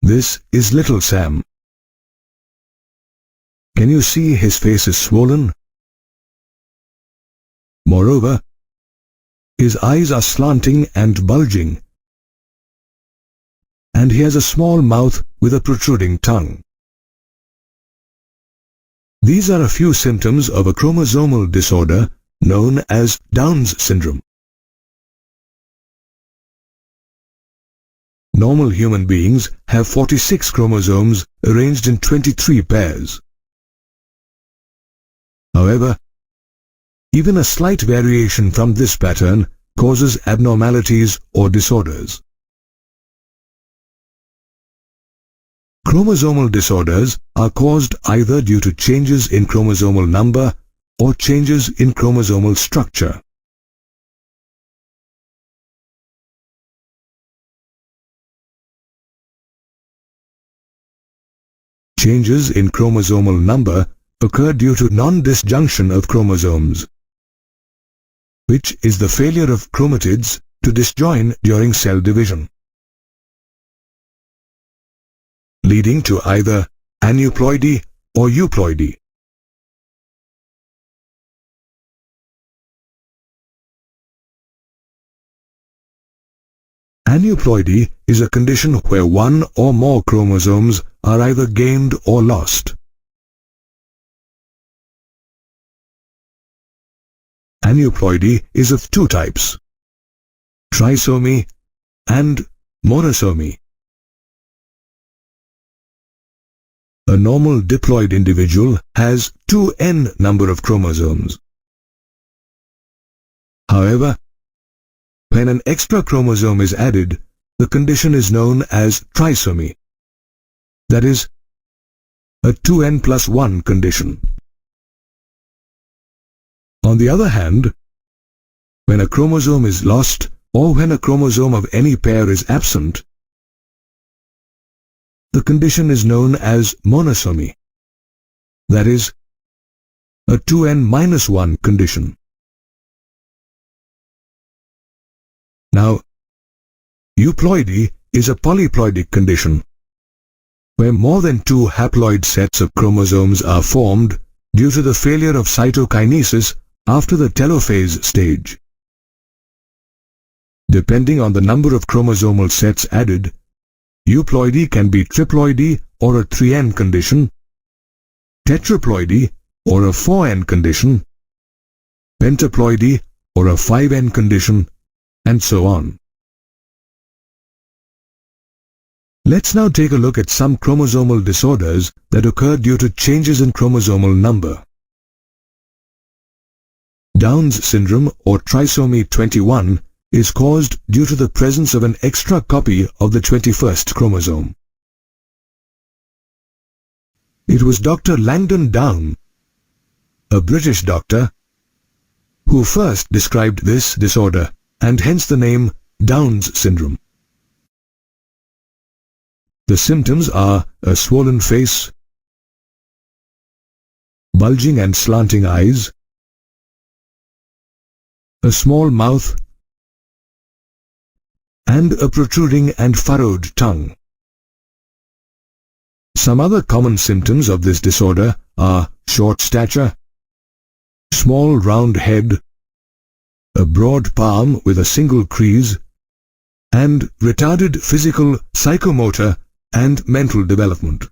This is little Sam. Can you see his face is swollen? Moreover, his eyes are slanting and bulging, and he has a small mouth with a protruding tongue. These are a few symptoms of a chromosomal disorder known as Down's syndrome. Normal human beings have 46 chromosomes arranged in 23 pairs. However, even a slight variation from this pattern causes abnormalities or disorders. Chromosomal disorders are caused either due to changes in chromosomal number or changes in chromosomal structure. Changes in chromosomal number occur due to non-disjunction of chromosomes, which is the failure of chromatids to disjoin during cell division, leading to either aneuploidy or euploidy. Aneuploidy is a condition where one or more chromosomes are either gained or lost. Aneuploidy is of two types: trisomy and monosomy. A normal diploid individual has 2n number of chromosomes. However, when an extra chromosome is added, the condition is known as trisomy. That is, a 2n plus 1 condition. On the other hand, when a chromosome is lost or when a chromosome of any pair is absent, the condition is known as monosomy. That is, a 2n minus 1 condition. Now, euploidy is a polyploidic condition, where more than two haploid sets of chromosomes are formed due to the failure of cytokinesis after the telophase stage. Depending on the number of chromosomal sets added, euploidy can be triploidy or a 3n condition, tetraploidy or a 4n condition, pentaploidy or a 5n condition, and so on. Let's now take a look at some chromosomal disorders that occur due to changes in chromosomal number. Down's syndrome or trisomy 21 is caused due to the presence of an extra copy of the 21st chromosome. It was Dr. Langdon Down, a British doctor, who first described this disorder, and hence the name Down's syndrome. The symptoms are a swollen face, bulging and slanting eyes, a small mouth, and a protruding and furrowed tongue. Some other common symptoms of this disorder are short stature, small round head, a broad palm with a single crease, and retarded physical, psychomotor, and mental development.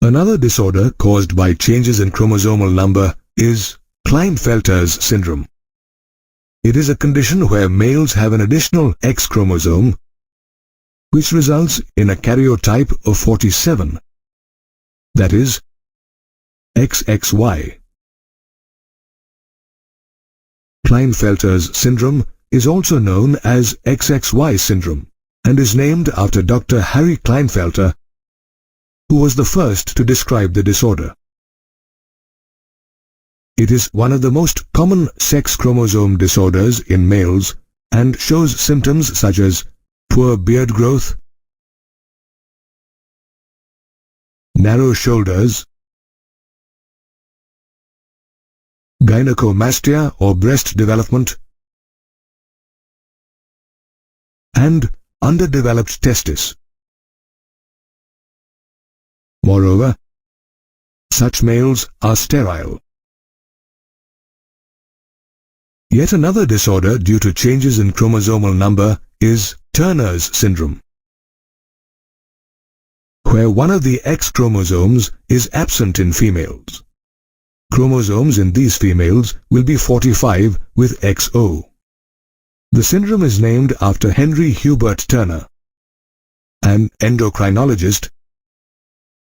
Another disorder caused by changes in chromosomal number is Klinefelter's syndrome. It is a condition where males have an additional X chromosome, which results in a karyotype of 47, that is, XXY. Klinefelter's syndrome is also known as XXY syndrome and is named after Dr. Harry Klinefelter, who was the first to describe the disorder. It is one of the most common sex chromosome disorders in males and shows symptoms such as poor beard growth, narrow shoulders, gynecomastia or breast development, and underdeveloped testis. Moreover, such males are sterile. Yet another disorder due to changes in chromosomal number is Turner's syndrome, where one of the X chromosomes is absent in females. Chromosomes in these females will be 45 with XO. The syndrome is named after Henry Hubert Turner, an endocrinologist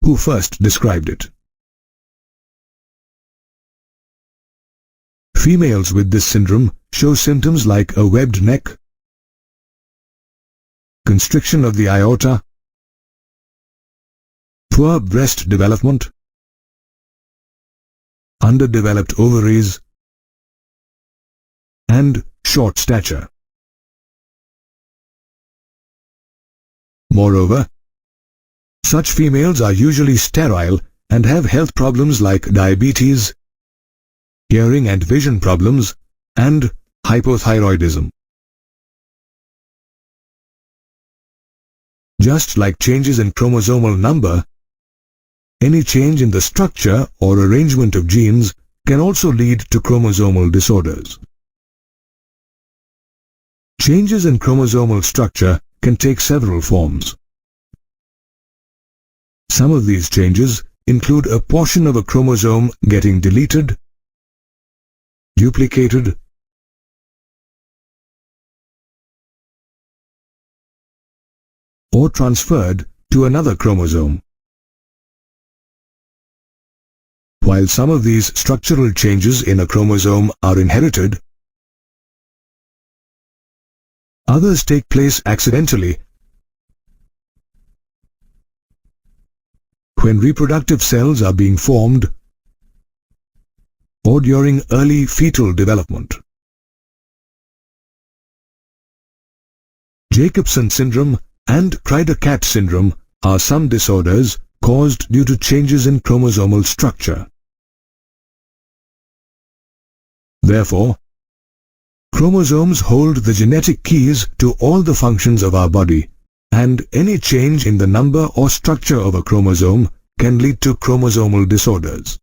who first described it. Females with this syndrome show symptoms like a webbed neck, constriction of the aorta, poor breast development, underdeveloped ovaries, and short stature. Moreover, such females are usually sterile and have health problems like diabetes, hearing and vision problems, and hypothyroidism. Just like changes in chromosomal number, any change in the structure or arrangement of genes can also lead to chromosomal disorders. Changes in chromosomal structure can take several forms. Some of these changes include a portion of a chromosome getting deleted, duplicated, or transferred to another chromosome. While some of these structural changes in a chromosome are inherited, others take place accidentally when reproductive cells are being formed or during early fetal development. Jacobson syndrome and Kryder-Katt syndrome are some disorders caused due to changes in chromosomal structure. Therefore, chromosomes hold the genetic keys to all the functions of our body, and any change in the number or structure of a chromosome can lead to chromosomal disorders.